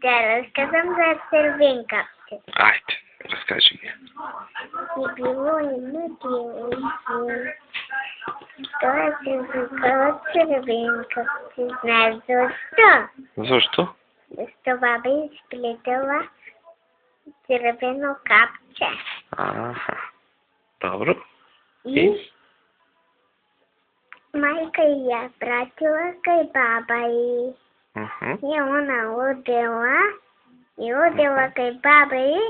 да разказвам за Червенкавче. Айде, разкажи ми. И било едно дете. Той се викала Червенкавче. Знаеш защо? Защо? Защо баба изплетала червено капче. Аха. Добро. И майка я пратила кај баба и и она одела кај баба и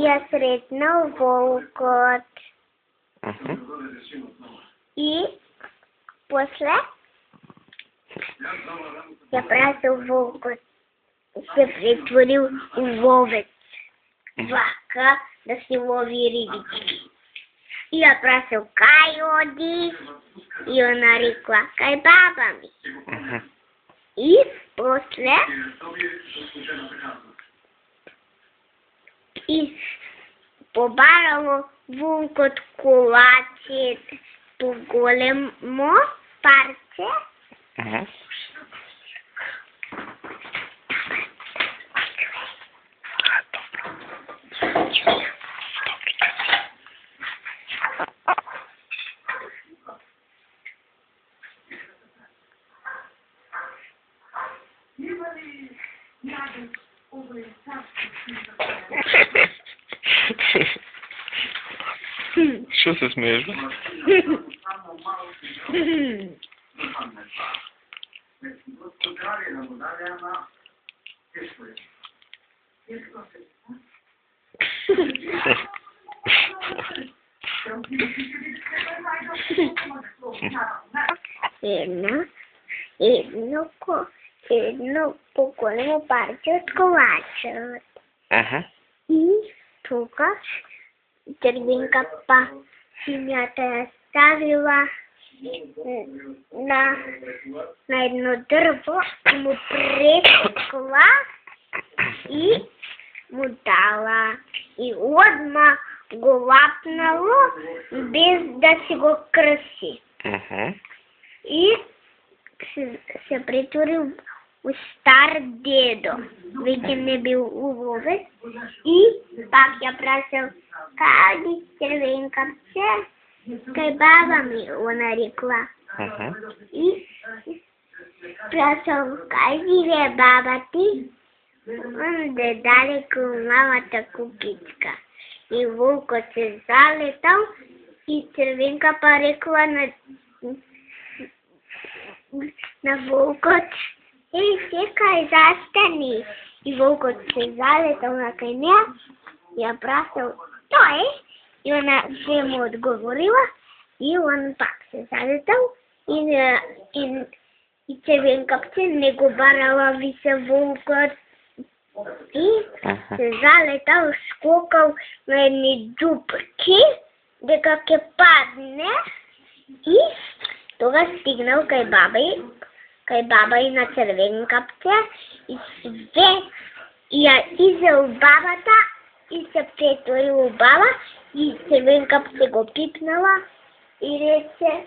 ја сретнал волкот. И после ја пратил волкот, се претворил у ловец. Вака да си лови рибички. И ја прашал кај оди? И она рекла кај баба ми. И после и побарало волкот колаче по големо парче. Що се смієш? Едно по-големо парче от колача. И тук Червенката синята я ставила на едно дърво и му пресекла и му дала. И отма го лапнало, без да си го кръси. И се претворил у стар дедо. Вече не бил уловец. И пак я прашал, кади Червенкавче? Кај баба ми, она рекла. И прашал, кај живее баба ти? Онде далеко малата кукичка. И волкот се залетал и Червенкава рекла на волкот, чекай, застани. И волкот се залетал на кај неа, ја прашал, тој? И она се му одговорила, и он пак се залетал, и Червенкавче не го барала више волкот. И се залетал, скокал на едни дупки, дека ќе падне, и тога стигнал кај баба и на Червенкавче, и све, и ја изел бабата, и се претворил у баба, и Червенкавче го пипнала, и рече,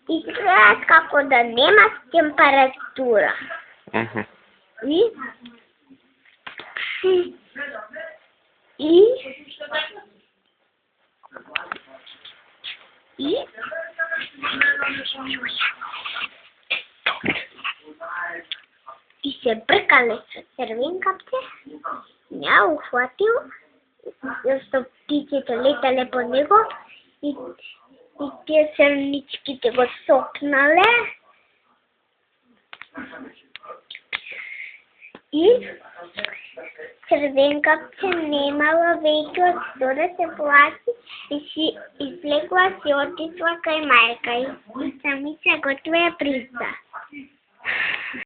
и гледат како да нема температура. И се бркале со Червенкавче, ја ухватил, зашто птиците летале по него, и тие срничките го сопнале. И Червенкавче немала веќе од што да се плачи и си извлекла си отишла кај мајка и сами се готвеа прица.